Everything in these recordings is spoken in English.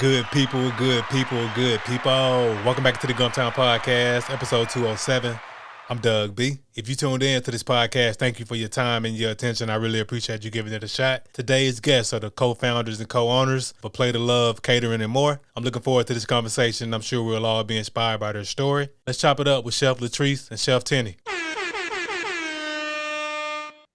Good people, good people, good people. Welcome back to the Gumptown Podcast, episode 207. I'm Doug B. If you tuned in to this podcast, thank you for your time and your attention. I really appreciate you giving it a shot. Today's guests are the co-founders and co-owners for Play to Love, Catering, and more. I'm looking forward to this conversation. I'm sure we'll all be inspired by their story. Let's chop it up with Chef LaTrese and Chef Tenney.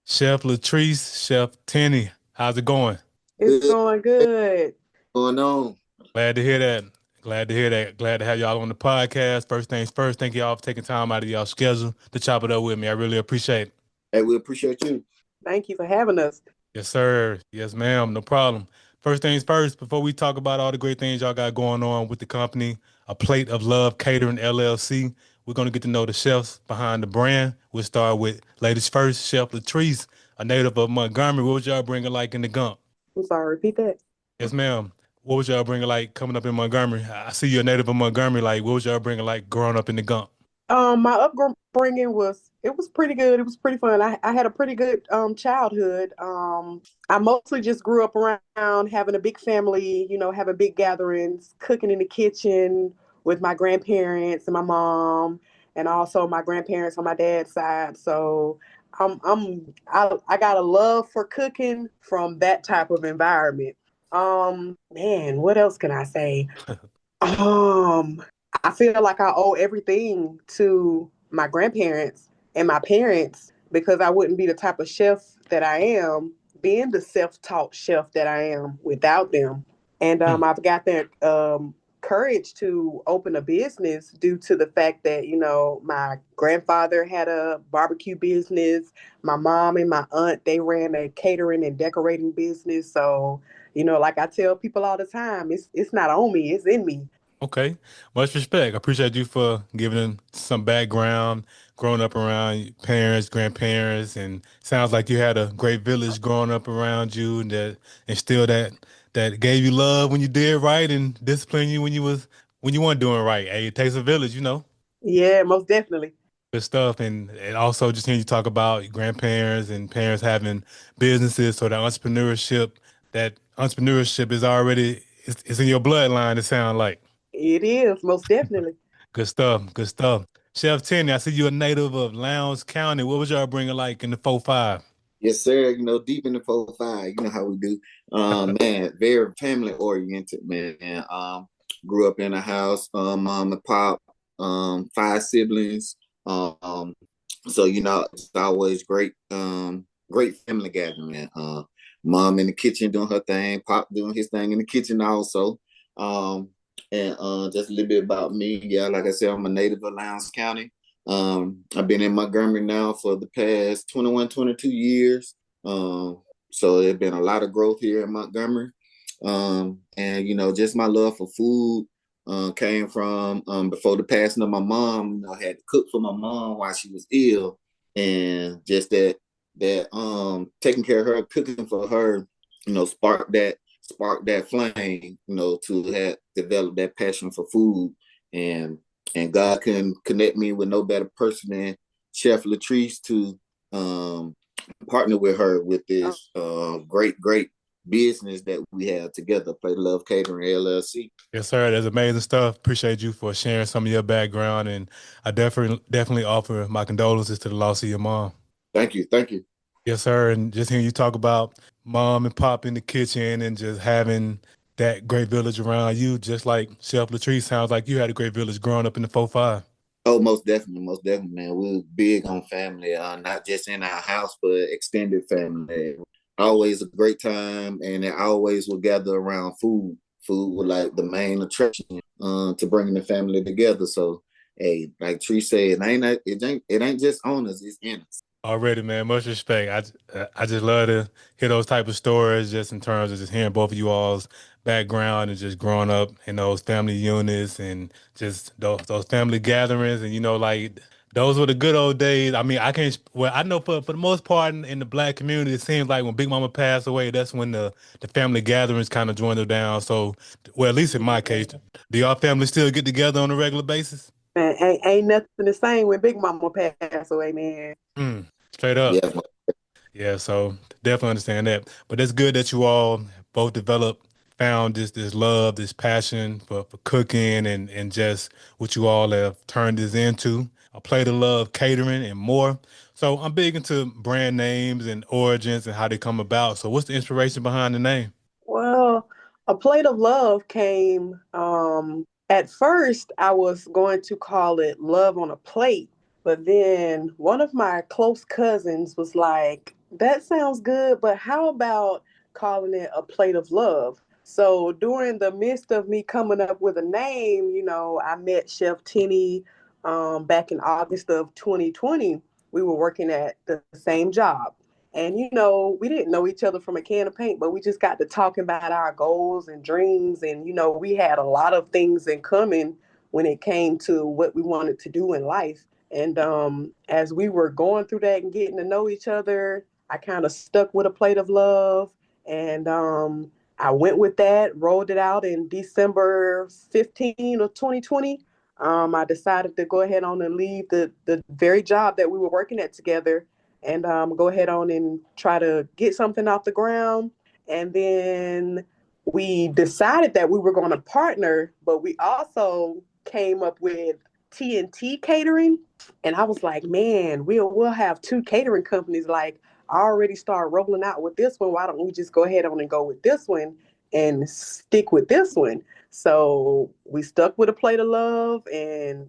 Chef LaTrese, Chef Tenney, how's it going? It's Good. going What's good. going on? Glad to hear that. Glad to hear that. Glad to have y'all on the podcast. First things first, thank y'all for taking time out of y'all schedule to chop it up with me. I really appreciate it. Hey, we appreciate you. Thank you for having us. Yes, sir. Yes, ma'am. No problem. First things first, before we talk about all the great things y'all got going on with the company, A Plate of Love Catering LLC, we're going to get to know the chefs behind the brand. We'll start with ladies first, Chef LaTrese, a native of Montgomery. What was y'all bringing like in the Gump? I'm sorry, repeat that. Yes, ma'am. What was y'all bringing like coming up in Montgomery? I see you're a native of Montgomery. Like, what was y'all bringing like growing up in the Gump? My upbringing was pretty good. It was pretty fun. I had a pretty good childhood. I mostly just grew up around having a big family, having big gatherings, cooking in the kitchen with my grandparents and my mom, and also my grandparents on my dad's side. So I got a love for cooking from that type of environment. Man, what else can I say? Um, I feel like I owe everything to my grandparents and my parents because I wouldn't be the type of chef that I am, being the self-taught chef that I am without them. And Hmm. I've got that courage to open a business due to the fact that, my grandfather had a barbecue business. My mom and my aunt, they ran a catering and decorating business. So, like I tell people all the time, it's not on me, it's in me. Okay. Much respect. I appreciate you for giving some background, growing up around parents, grandparents, and sounds like you had a great village growing up around you and that instilled that gave you love when you did right and disciplined you when you weren't doing right. Hey, it takes a village, you know. Yeah, most definitely. Good stuff. And also just hearing you talk about your grandparents and parents having businesses, so that entrepreneurship is already it's in your bloodline, it sounds like. It is, most definitely. Good stuff. Good stuff. Chef Tenney, I see you're a native of Lowndes County. What was y'all bringing like in the 4-5? Yes, sir. Deep in the 4-5, you know how we do. Man, very family oriented, man. Grew up in a house, mom and pop, five siblings. So it's always great family gathering. Mom in the kitchen doing her thing, pop doing his thing in the kitchen also. Um, and just a little bit about me. Yeah, like I said, I'm a native of Lowndes County. I've been in Montgomery now for the past 21, 22 years. So there's been a lot of growth here in Montgomery. And just my love for food came from before the passing of my mom. I had to cook for my mom while she was ill, and just that taking care of her, cooking for her, sparked that flame, to have develop that passion for food. And God can connect me with no better person than Chef LaTrese to um, partner with her with Oh, this great business that we have together, Play to Love Catering LLC. Yes, sir. That's amazing stuff. Appreciate you for sharing some of your background, and I definitely offer my condolences to the loss of your mom. Thank you, thank you. Yes, sir. And just hearing you talk about mom and pop in the kitchen and just having that great village around you, just like Chef Latrice, sounds like you had a great village growing up in the 4-5. Oh, most definitely, man. We're big on family, not just in our house, but extended family. Always a great time, and they always will gather around food. Food was like the main attraction to bringing the family together. So, hey, like Tree said, it ain't just on us; it's in us. Already, man. Much respect. I just love to hear those type of stories, just in terms of just hearing both of you all's background and just growing up in those family units and just those family gatherings, and like those were the good old days. I mean, I can't. Well, I know for the most part in the black community, it seems like when Big Mama passed away, that's when the family gatherings kind of dwindled down. So, well, at least in my case, do y'all family still get together on a regular basis? man, ain't nothing the same when Big Mama passed away, man. Mm, straight up. Yeah, Yeah, so definitely understand that. But it's good that you all both develop found this love, this passion for cooking and just what you all have turned this into. A plate of love, catering, and more. So I'm big into brand names and origins and how they come about. So what's the inspiration behind the name? Well, a plate of love came. At first, I was going to call it Love on a Plate, but then one of my close cousins was like, that sounds good, but how about calling it a plate of love? So during the midst of me coming up with a name, I met Chef Tenney back in August of 2020. We were working at the same job. And we didn't know each other from a can of paint, but we just got to talking about our goals and dreams. And we had a lot of things in common when it came to what we wanted to do in life. And as we were going through that and getting to know each other, I kind of stuck with a plate of love. And I went with that, rolled it out in December 15 of 2020. I decided to go ahead on and leave the very job that we were working at together and go ahead on and try to get something off the ground. And then we decided that we were going to partner, but we also came up with TNT Catering. And I was like, man, we'll have two catering companies. Like, I already started rolling out with this one. Why don't we just go ahead on and go with this one and stick with this one? So we stuck with a plate of love, and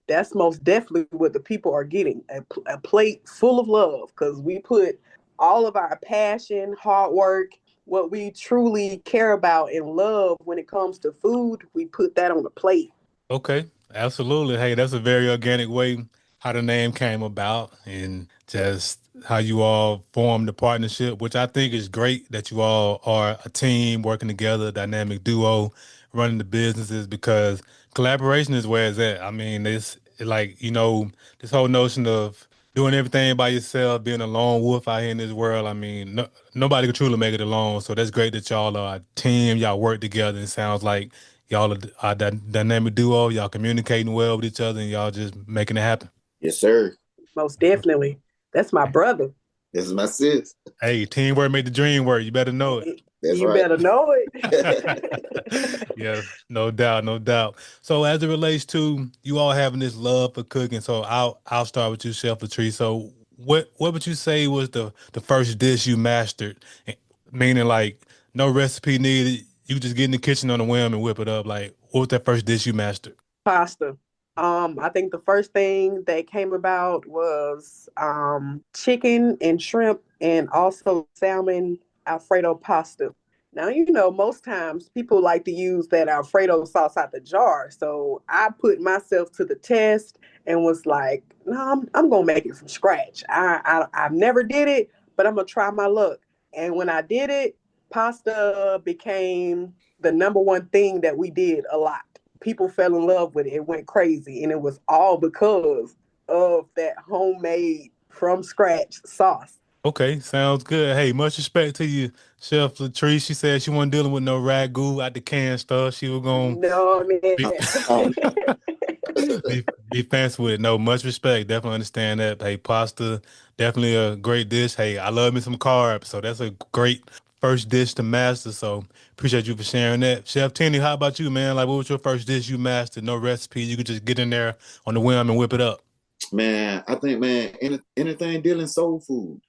that's most definitely what the people are getting, a plate full of love, because we put all of our passion, hard work, what we truly care about and love when it comes to food, we put that on the plate. Okay, absolutely. Hey, that's a very organic way how the name came about and just how you all formed the partnership, which I think is great that you all are a team working together, a dynamic duo, running the businesses because collaboration is where it's at. I mean, it's like, this whole notion of doing everything by yourself, being a lone wolf out here in this world. I mean, nobody can truly make it alone. So that's great that y'all are a team, y'all work together. It sounds like y'all are that dynamic duo. Y'all communicating well with each other, and y'all just making it happen. Yes, sir. Most definitely. That's my brother. This is my sis. Hey, teamwork made the dream work. You better know it. That's You right. better know it. Yeah, no doubt, no doubt. So as it relates to you all having this love for cooking, so I'll start with you, Chef LaTrese. So what would you say was the first dish you mastered? Meaning like no recipe needed. You just get in the kitchen on a whim and whip it up. Like what was that first dish you mastered? Pasta. I think the first thing that came about was chicken and shrimp and also salmon Alfredo pasta. Now, most times people like to use that Alfredo sauce out the jar. So I put myself to the test and was like, no, I'm going to make it from scratch. I've never did it, but I'm going to try my luck. And when I did it, pasta became the number one thing that we did a lot. People fell in love with it. It went crazy. And it was all because of that homemade from scratch sauce. Okay, sounds good. Hey, much respect to you, Chef Latrice. She said she wasn't dealing with no ragu out the can stuff. She was gonna No, be Um, man. be fancy with it. No, much respect. Definitely understand that. Hey, pasta, definitely a great dish. Hey, I love me some carbs, so that's a great first dish to master. So appreciate you for sharing that. Chef Tenney, how about you, man? Like, what was your first dish you mastered? No recipe. You could just get in there on the whim and whip it up. Man, I think man, anything dealing soul food.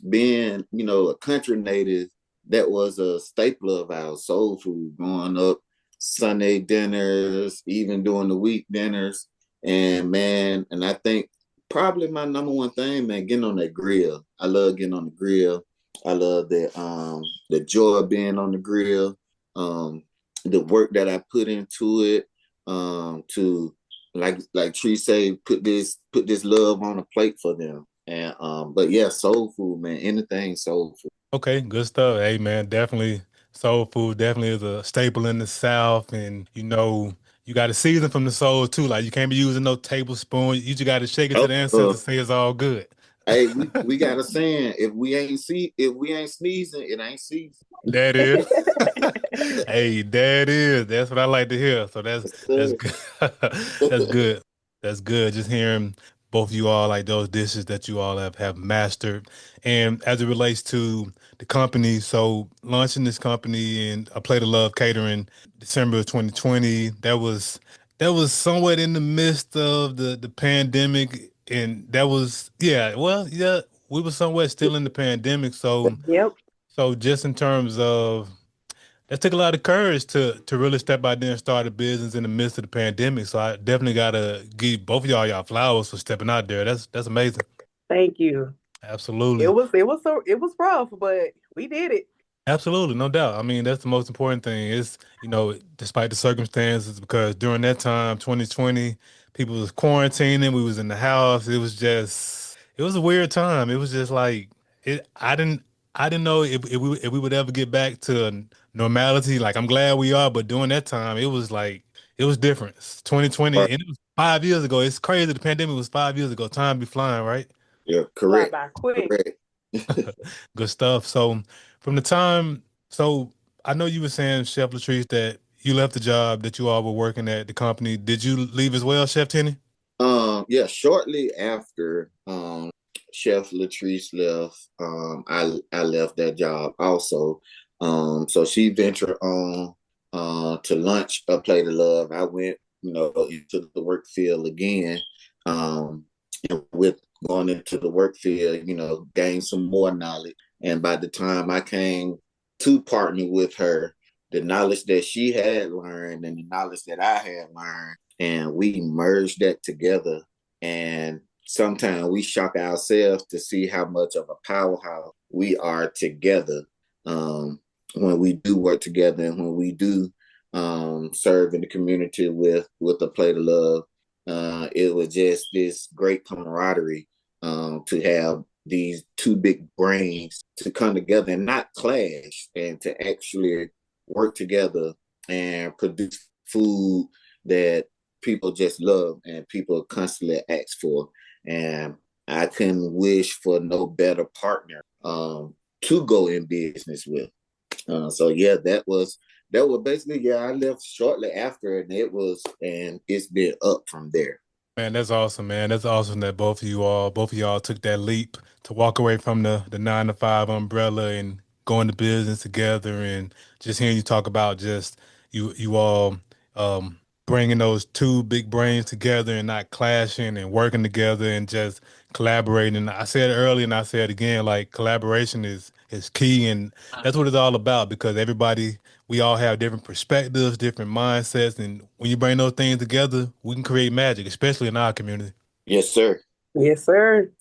Being a country native, that was a staple of our soul food growing up. Sunday dinners, even during the week dinners, and man, and I think probably my number one thing, man, getting on that grill. I love getting on the grill. I love the joy of being on the grill. The work that I put into it. To like Tree say, put this love on a plate for them. And but yeah, soul food, man. Anything soul food. Okay, good stuff. Hey man, definitely soul food definitely is a staple in the South, and you got to season from the soul too. Like you can't be using no tablespoon. You just got to shake it to Oh, the ancestors, say it's all good. hey, we got a saying: if we ain't sneezing, it ain't season. That is. Hey, that is. That's what I like to hear. So that's Yes, sir. good. That's good. That's good. Just hearing both of you all, like those dishes that you all have mastered. And as it relates to the company, so launching this company and A Plate of Love Catering, December of 2020, that was somewhat in the midst of the pandemic, and that was yeah, well, yeah, we were somewhat still in the pandemic, Yep. so just in terms of that took a lot of courage to really step out there and start a business in the midst of the pandemic. So I definitely gotta give both of y'all flowers for stepping out there. That's amazing. Thank you. Absolutely. It was rough, but we did it. Absolutely, no doubt. I mean, that's the most important thing is, despite the circumstances, because during that time, 2020, people was quarantining, we was in the house. It was a weird time. It was just like I didn't know if we would ever get back to normality. Like I'm glad we are, but during that time, it was like it was different. It's 2020, Right. and it was 5 years ago. It's crazy. The pandemic was 5 years ago. Time be flying, right? Yeah, Fly correct. by quick. Correct. Good stuff. So from the time, so I know you were saying, Chef LaTrese, that you left the job that you all were working at the company. Did you leave as well, Chef Tenney? Yeah, shortly after Chef LaTrese left, I left that job also. So she ventured on to lunch a plate of love. I went, into the work field again. And with going into the work field, gain some more knowledge. And by the time I came to partner with her, the knowledge that she had learned and the knowledge that I had learned, and we merged that together. And sometimes we shock ourselves to see how much of a powerhouse we are together, um, when we do work together and when we do serve in the community with a plate of love. It was just this great camaraderie, to have these two big brains to come together and not clash, and to actually work together and produce food that people just love and people constantly ask for. And I couldn't wish for no better partner, to go in business with. So yeah, that was basically, yeah. I left shortly after, and it's been up from there. Man, that's awesome, man. That's awesome that both of y'all took that leap to walk away from the 9 to 5 umbrella and go into business together. And just hearing you talk about just you all um, bringing those two big brains together and not clashing and working together and just collaborating. I said it earlier and I said it again, like collaboration is key, and that's what it's all about because we all have different perspectives, different mindsets, and when you bring those things together, we can create magic, especially in our community. Yes, sir. Yes, sir.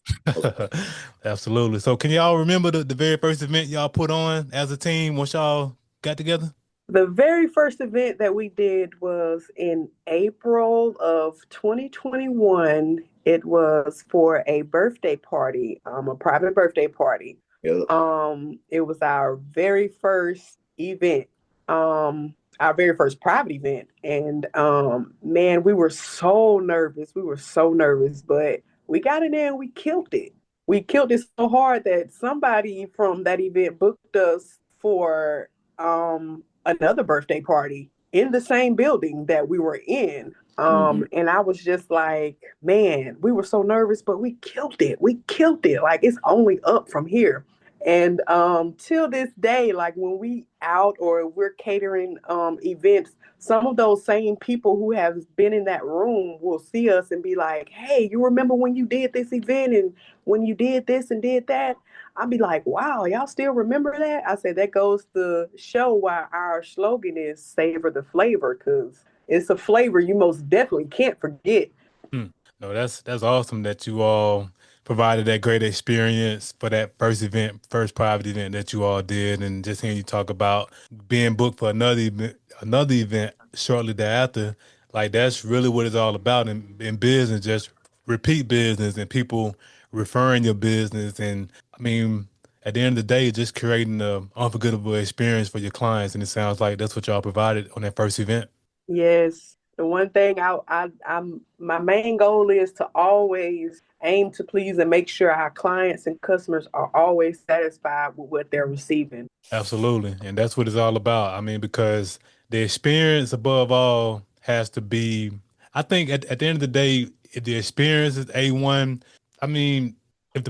Absolutely. So, can y'all remember the very first event y'all put on as a team once y'all got together? The very first event that we did was in April of 2021. It was for a birthday party, a private birthday party. Yeah. It was our very first event, our very first private event. And man, we were so nervous. We were so nervous, but we got in there and we killed it. We killed it so hard that somebody from that event booked us for another birthday party in the same building that we were in. Mm-hmm. And I was just like, man, we were so nervous, but we killed it. We killed it. Like it's only up from here. And till this day, like when we out or we're catering events, some of those same people who have been in that room will see us and be like, "Hey, you remember when you did this event and when you did this and did that?" I'd be like, "Wow, y'all still remember that?" I said that goes to show why our slogan is "Savor the Flavor" because it's a flavor you most definitely can't forget. Hmm. No, that's awesome that you all provided that great experience for that first event, first private event that you all did, and just hearing you talk about being booked for another event shortly thereafter, like that's really what it's all about in business, just repeat business and people referring your business, and I mean. At the end of the day, just creating an unforgettable experience for your clients, and it sounds like that's what y'all provided on that first event. Yes. The one thing I'm my main goal is to always aim to please and make sure our clients and customers are always satisfied with what they're receiving. Absolutely. And that's what it's all about. I mean, because the experience above all has to be, I think at the end of the day, if the experience is A1, I mean, if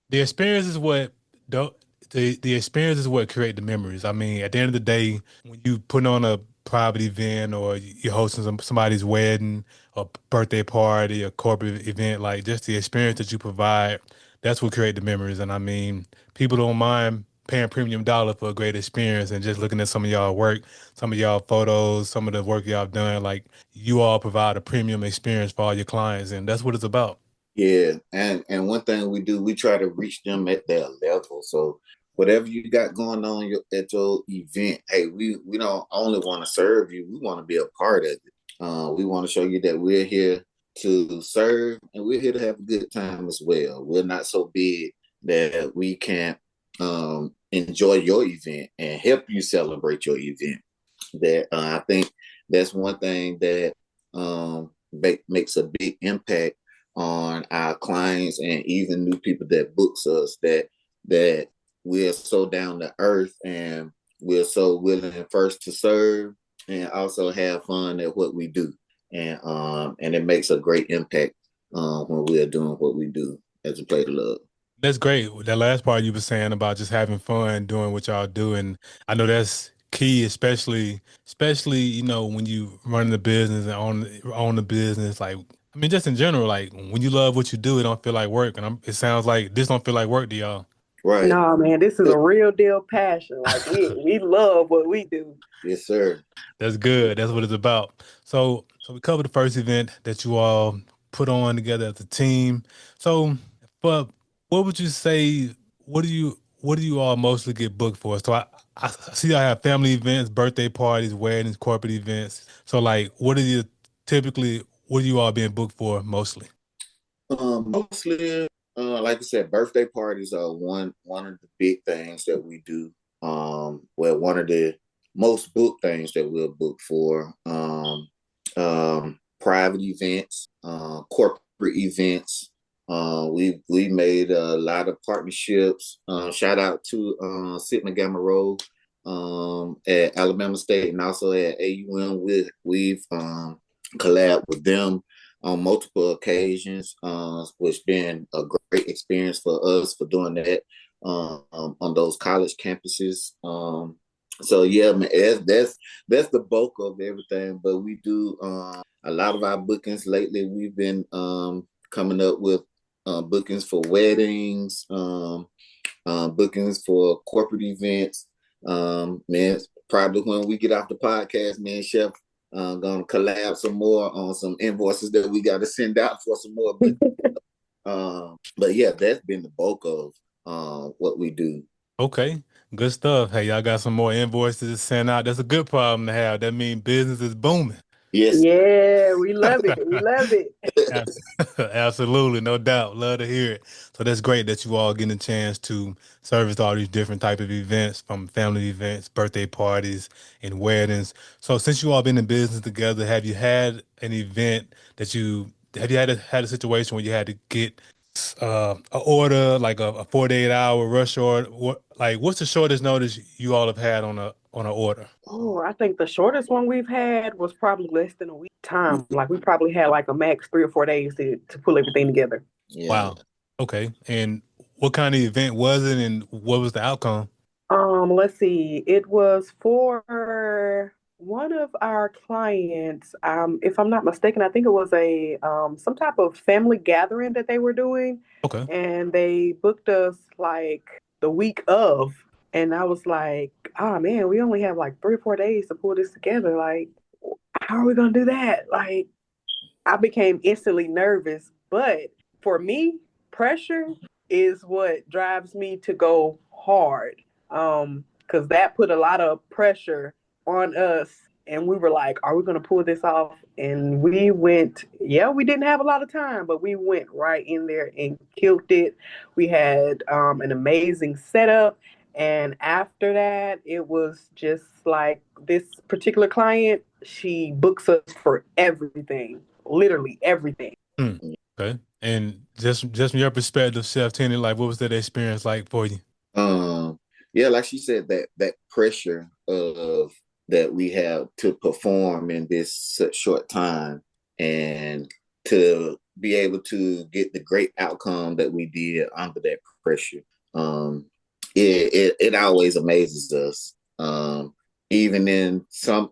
the experience is what don't the experience is what create the memories. I mean, at the end of the day, when you put on a private event or you're hosting somebody's wedding or birthday party or corporate event, like just the experience that you provide, that's what create the memories. And I mean, people don't mind paying premium dollar for a great experience and just looking at some of y'all work, some of y'all photos, some of the work y'all done, like you all provide a premium experience for all your clients, and that's what it's about. Yeah, and one thing we do, we try to reach them at their level. So whatever you got going on at your event, hey, we don't only want to serve you, we want to be a part of it. We want to show you that we're here to serve and we're here to have a good time as well. We're not so big that we can't enjoy your event and help you celebrate your event. That I think that's one thing that makes a big impact on our clients and even new people that books us, that we're so down to earth and we're so willing first to serve and also have fun at what we do. And it makes a great impact when we're doing what we do as a plate of love. That's great. That last part you were saying about just having fun doing what y'all do, and I know that's key, especially when you run the business and own the business. Like, I mean, just in general, like when you love what you do, it don't feel like work, and it sounds like this don't feel like work to y'all. Right. No, man, this is a real deal passion. Like we love what we do. Yes, sir. That's good. That's what it's about. So we covered the first event that you all put on together as a team. So, but what would you say? What do you all mostly get booked for? So I see I have family events, birthday parties, weddings, corporate events. So like, what are you all being booked for mostly? Mostly, like I said, birthday parties are one of the big things that we do. Well, one of the most booked things that we'll book for. Private events, corporate events. We made a lot of partnerships. Shout out to Sigma Gamma Rho at Alabama State and also at AUM. We've collabed with them on multiple occasions, which been a great experience for us for doing that on those college campuses. So yeah, man, that's the bulk of everything. But we do a lot of our bookings lately. We've been coming up with bookings for weddings, bookings for corporate events. Man, probably when we get off the podcast, man, Chef, gonna collab some more on some invoices that we got to send out for some more. But yeah, that's been the bulk of what we do. Okay, good stuff. Hey, y'all got some more invoices to send out. That's a good problem to have. That means business is booming. Yes. Yeah, we love it. We love it. Abs- Absolutely, no doubt. Love to hear it. So that's great that you all getting a chance to service all these different type of events, from family events, birthday parties, and weddings. So since you all been in business together, have you had an event that you have you had a situation where you had to get a order like a 48 hour rush order? What's the shortest notice you all have had on an order? Oh, I think the shortest one we've had was probably less than a week time. Like we probably had like a max 3 or 4 days to pull everything together. Yeah. Wow. Okay. And what kind of event was it, and what was the outcome? Let's see. It was for one of our clients. If I'm not mistaken, I think it was a some type of family gathering that they were doing, Okay. and they booked us like the week of, and I was like, oh man, we only have like 3 or 4 days to pull this together. Like, how are we gonna do that? Like, I became instantly nervous. But for me, pressure is what drives me to go hard. Because that put a lot of pressure on us. And we were like, are we going to pull this off? And we went, yeah, we didn't have a lot of time, but we went right in there and killed it. We had an amazing setup. And after that, it was just like this particular client, she books us for everything, literally everything. Hmm. Okay. And just from your perspective, Chef Tenney, like what was that experience like for you? Um, yeah, like she said, that pressure of that we have to perform in this such short time, and to be able to get the great outcome that we did under that pressure. Um, it always amazes us. Even in some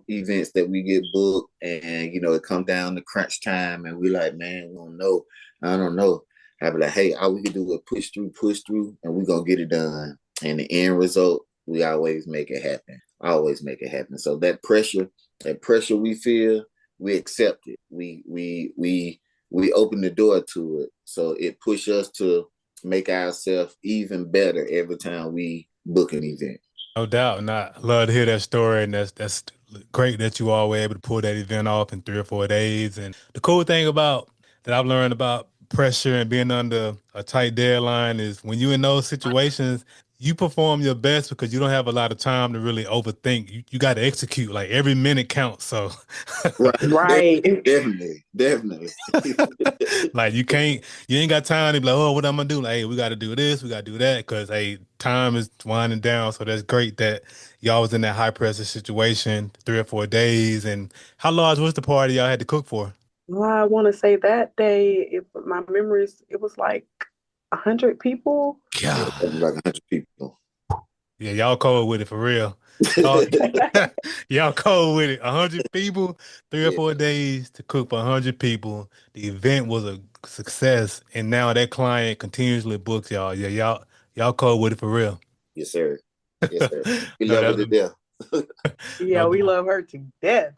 events that we get booked, and it come down to crunch time, and we like, man, we don't know. I don't know. I be like, hey, all we can do is push through, and we gonna get it done. And the end result, we always make it happen. Always make it happen. So that pressure we feel, we accept it. We open the door to it. So it push us to make ourselves even better every time we book an event. No doubt. And I love to hear that story. And that's great that you all were able to pull that event off in 3 or 4 days. And the cool thing about that I've learned about pressure and being under a tight deadline is when you're in those situations, you perform your best because you don't have a lot of time to really overthink. You got to execute. Like every minute counts. So Right. Right. Definitely. Definitely. like you ain't got time to be like, oh, what I'm gonna do? Like, hey, we got to do this, we got to do that, because hey, time is winding down. So that's great that y'all was in that high pressure situation 3 or 4 days. And how large was the party y'all had to cook for? Well, I want to say that day, if my memories, it was like 100 people. Yeah, God, like 100 people. yeah, y'all cold with it for real. Y'all, y'all cold with it. 100 people, three or Yeah, four days to cook for 100 people. The event was a success, and now that client continuously books y'all. Yeah, y'all cold with it for real. yes, sir. Yes, sir. We No, love it that's to death. Yeah, no we doubt. love her to death.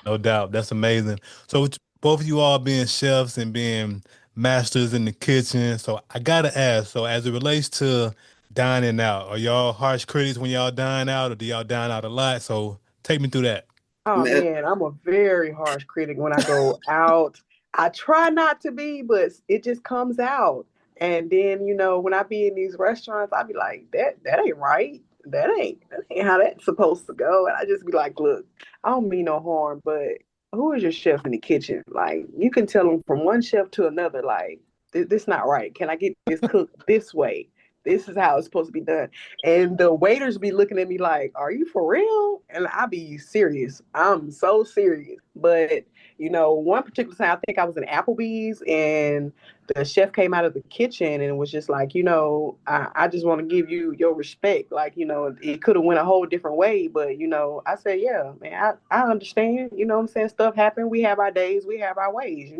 No doubt. That's amazing. So with both of you all being chefs and being masters in the kitchen. So I gotta ask, so as it relates to dining out, are y'all harsh critics when y'all dine out or do y'all dine out a lot? So take me through that. Oh Man, man, I'm a very harsh critic when I go out. I try not to be, but it just comes out. And then, when I be in these restaurants, I be like, that ain't right. That ain't how that's supposed to go. And I just be like, look, I don't mean no harm, but who is your chef in the kitchen? Like, you can tell them from one chef to another, like, this not right. Can I get this cooked this way? This is how it's supposed to be done. And the waiters be looking at me like, are you for real? And I be serious. I'm so serious. But, one particular time, I think I was in Applebee's and the chef came out of the kitchen and was just like, I just want to give you your respect. Like, it could have went a whole different way. But, I said, yeah, man, I understand. You know what I'm saying? Stuff happen. We have our days. We have our ways.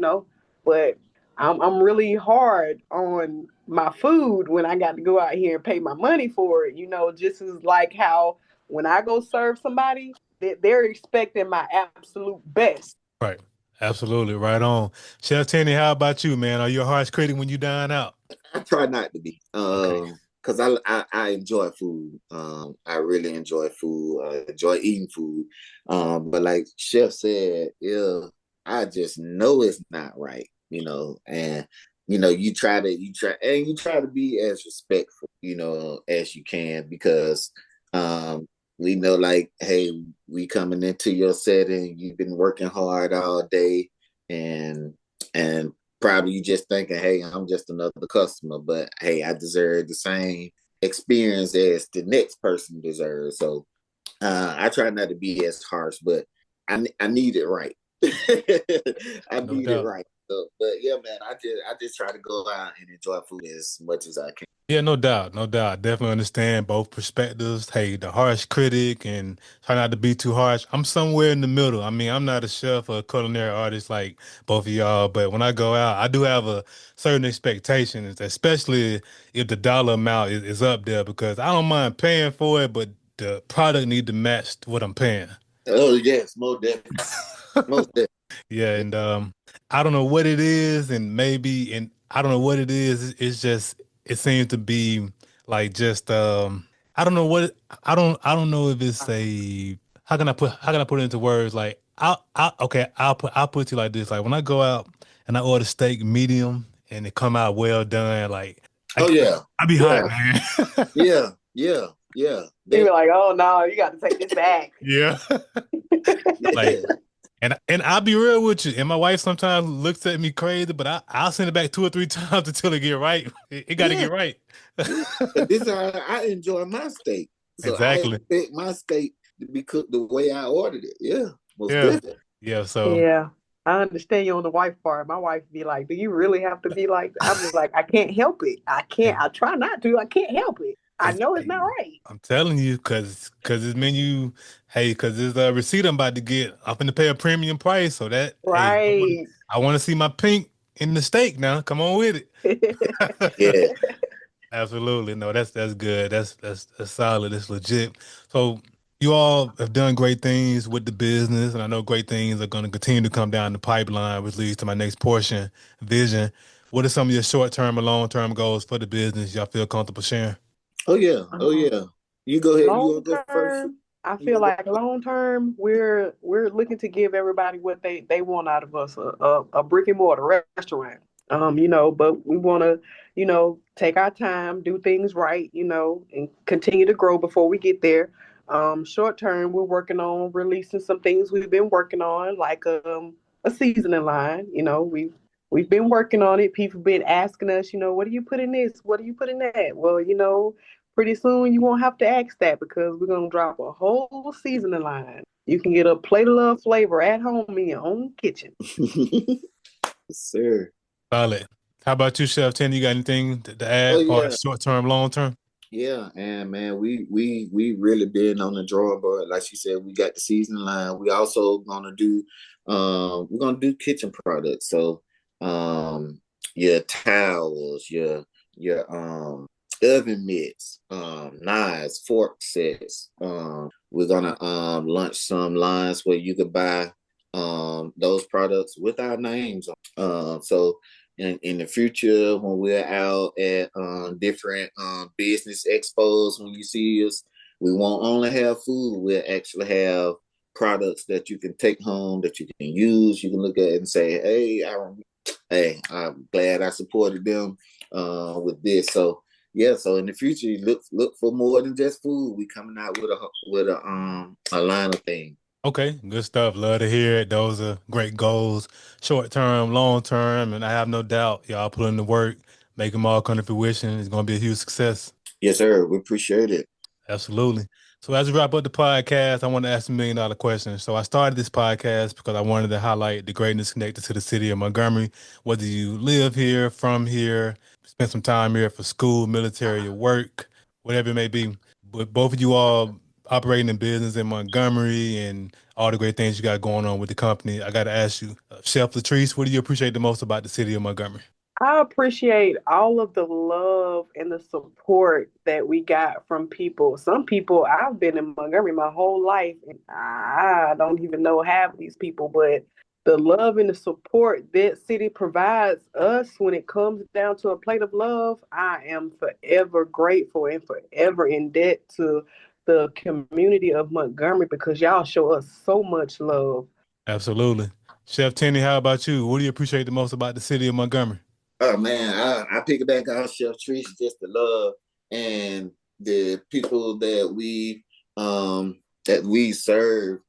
But I'm really hard on my food when I got to go out here and pay my money for it. Just as like how when I go serve somebody, they're expecting my absolute best. Right. Absolutely. Right on. Chef Tenney, how about you, man? Are you a harsh critic when you dine out? I try not to be. Okay. Because I enjoy food. I really enjoy food. I enjoy eating food. But like Chef said, yeah, I just know it's not right, and you try to be as respectful, as you can because we know like, hey, we coming into your setting, you've been working hard all day and probably you just thinking, hey, I'm just another customer, but hey, I deserve the same experience as the next person deserves. So I try not to be as harsh, but I need it right. I No need it doubt. right. So, but yeah, man, I just try to go out and enjoy food as much as I can. Yeah, no doubt, no doubt. Definitely understand both perspectives. Hey, the harsh critic and try not to be too harsh. I'm somewhere in the middle. I mean, I'm not a chef or a culinary artist like both of y'all, but when I go out, I do have a certain expectations, especially if the dollar amount is up there, because I don't mind paying for it, but the product need to match what I'm paying. Oh yes, most definitely, most definitely. Yeah, and I don't know what it is, and maybe, and I don't know what it is. It's just it seems to be like just I don't know what I don't know if it's a how can I put it into words? Like I'll put it to you like this. Like when I go out and I order steak medium and it come out well done, like I Oh yeah, I be hot, yeah, man. yeah, yeah, yeah. You be That like, oh no, you got to take this back. Yeah. Like yeah, and I'll be real with you. And my wife sometimes looks at me crazy, but I'll send it back 2 or 3 times until it get right. It got to yeah, get right. yeah. But this is how I enjoy my steak, so I Exactly. expect my steak to be cooked the way I ordered it. Yeah, most Yeah. definitely. Yeah. So Yeah. I understand you on the wife part. My wife be like, "Do you really have to be like that?" I'm like, "I can't help it. I can't. Hey, I try not to. I can't help it. I know it's not hey, right." I'm telling you, cause this menu, hey, cause this receipt I'm about to get, I'm finna pay a premium price. So that, hey, Right. I want to see my pink in the steak now. Come on with it. Yeah. Absolutely. No, that's good. That's solid. That's legit. So you all have done great things with the business, and I know great things are going to continue to come down the pipeline, which leads to my next portion, vision. What are some of your short-term and long-term goals for the business y'all feel comfortable sharing? Oh yeah. Oh Um, yeah. You go ahead. You long want to go first? term, I You feel want to like long term, we're looking to give everybody what they want out of us, a brick and mortar restaurant. But we want to, take our time, do things right, and continue to grow before we get there. Short term, we're working on releasing some things we've been working on, like a seasoning line. We've been working on it. People been asking us, what do you put in this? What do you put in that? Well, pretty soon you won't have to ask that because we're gonna drop a whole seasoning line. You can get a plate of love flavor at home in your own kitchen. go? Sir. Solid. How about you, Chef Tenney? You got anything to Oh add, part yeah. short-term, long-term? Yeah, and man, we really been on the drawing board. Like she said, we got the seasoning line. We also gonna do we're gonna do kitchen products. So your towels, your oven mitts, knives, fork sets. We're gonna launch some lines where you could buy those products with our names on. So in the future when we're out at different business expos, when you see us, we won't only have food, we'll actually have products that you can take home that you can use. You can look at it and say, hey, I'm glad I supported them with this. So yeah, so in the future, look for more than just food. We coming out with a line of things. Okay, good stuff. Love to hear it. Those are great goals, short term, long term, and I have no doubt y'all put in the work, make them all come to fruition. It's going to be a huge success. Yes, sir. We appreciate it. Absolutely. So as we wrap up the podcast, I want to ask $1 million question. So I started this podcast because I wanted to highlight the greatness connected to the city of Montgomery. Whether you live here, from here, spend some time here for school, military, or work, whatever it may be. But both of you all operating in business in Montgomery and all the great things you got going on with the company, I got to ask you, Chef LaTrese, what do you appreciate the most about the city of Montgomery? I appreciate all of the love and the support that we got from people. Some people, I've been in Montgomery my whole life, and I don't even know half of these people, but the love and the support that city provides us when it comes down to a plate of love, I am forever grateful and forever in debt to the community of Montgomery because y'all show us so much love. Absolutely. Chef Tenney, how about you? What do you appreciate the most about the city of Montgomery? Oh man, I pick it back on Chef Trees, just the love and the people that we serve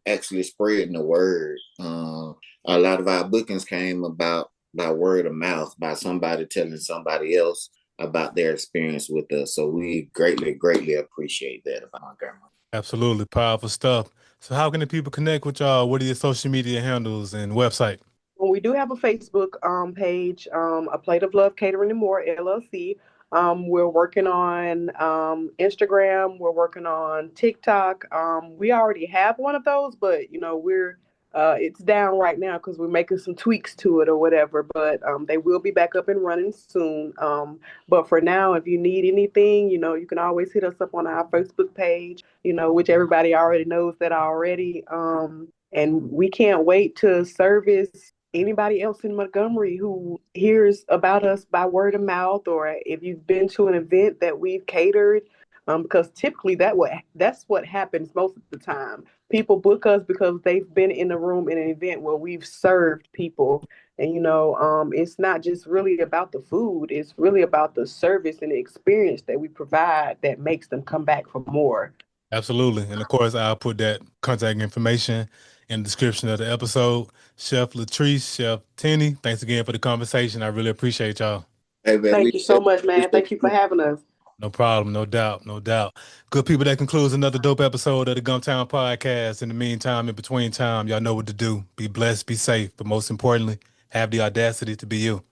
actually spreading the word. A lot of our bookings came about by word of mouth, by somebody telling somebody else about their experience with us. So we greatly, greatly appreciate that about Montgomery. Absolutely. Powerful stuff. So how can the people connect with y'all? What are your social media handles and website? Well, we do have a Facebook page, A Plate of Love Catering and More LLC. We're working on Instagram. We're working on TikTok. We already have one of those, but we're it's down right now because we're making some tweaks to it or whatever. But they will be back up and running soon. But for now, if you need anything, you can always hit us up on our Facebook page. Which everybody already knows that already. And we can't wait to service anybody else in Montgomery who hears about us by word of mouth, or if you've been to an event that we've catered, because typically that's what happens most of the time. People book us because they've been in the room in an event where we've served people. And it's not just really about the food, it's really about the service and the experience that we provide that makes them come back for more. Absolutely. And of course, I'll put that contact information in the description of the episode. Chef LaTrese, Chef Tenney, thanks again for the conversation. I really appreciate y'all. Hey man, we Thank you so much, man. appreciate Thank you for you. having us. No problem, no doubt, no doubt. Good people, that concludes another dope episode of the Gumtown Podcast. In the meantime, in between time, y'all know what to do. Be blessed, be safe, but most importantly, have the audacity to be you.